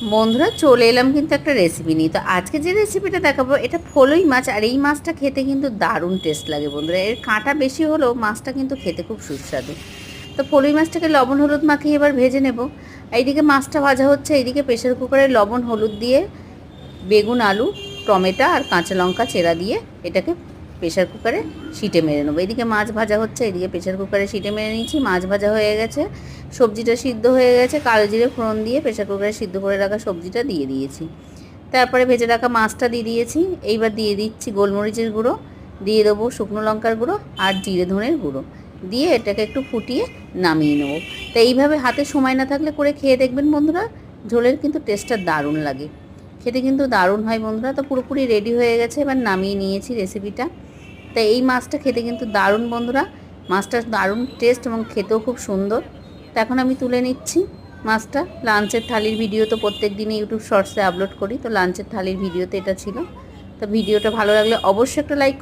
বন্ধুরা চলে এলাম কিন্তু একটা রেসিপি নিয়ে। তো আজকে যে রেসিপিটা দেখাবো এটা ফলুই মাছ, আর এই মাছটা খেতে কিন্তু দারুণ টেস্ট লাগে বন্ধুরা। এর কাঁটা বেশি হলেও মাছটা কিন্তু খেতে খুব সুস্বাদু। তো ফলুই মাছটাকে লবণ হলুদ মাখিয়ে এবার ভেজে নেব। এইদিকে মাছটা ভাজা হচ্ছে, এইদিকে প্রেশার কুকারে লবণ হলুদ দিয়ে বেগুন আলু টমেটো আর কাঁচা লঙ্কা চেরা দিয়ে এটাকে প্রেশার কুকারে সিটে মেরে নেবো। এদিকে মাছ ভাজা হচ্ছে, এদিকে প্রেশার কুকারে সিটে মেরে নিয়েছি। মাছ ভাজা হয়ে গেছে, সবজিটা সিদ্ধ হয়ে গেছে। কালো জিরে ফোড়ন দিয়ে প্রেশার কুকারে সিদ্ধ করে রাখা সবজিটা দিয়ে দিয়েছি। তারপরে ভেজে রাখা মাছটা দিয়ে দিয়েছি। এইবার দিয়ে দিচ্ছি গোলমরিচের গুঁড়ো, দিয়ে দেবো শুকনো লঙ্কার গুঁড়ো আর জিরে ধনের গুঁড়ো দিয়ে এটাকে একটু ফুটিয়ে নামিয়ে নেবো। তো এইভাবে হাতে সময় না থাকলে করে খেয়ে দেখবেন বন্ধুরা, ঝোলের কিন্তু টেস্টটা দারুণ লাগে, খেতে কিন্তু দারুণ হয় বন্ধুরা। তো পুরোপুরি রেডি হয়ে গেছে, এবার নামিয়ে নিয়েছি রেসিপিটা। তাই এই মাছটা খেতে কিন্তু দারুণ বন্ধুরা, মাছটা দারুণ টেস্ট এবং খেতেও খুব সুন্দর। তো এখন আমি তুলে নিচ্ছি মাছটা। লাঞ্চের থালির ভিডিও তো প্রত্যেক দিনই ইউটিউব শর্টসে আপলোড করি, তো লাঞ্চের থালির ভিডিওতে এটা ছিল। তো ভিডিওটা ভালো লাগলে অবশ্যই একটা লাইক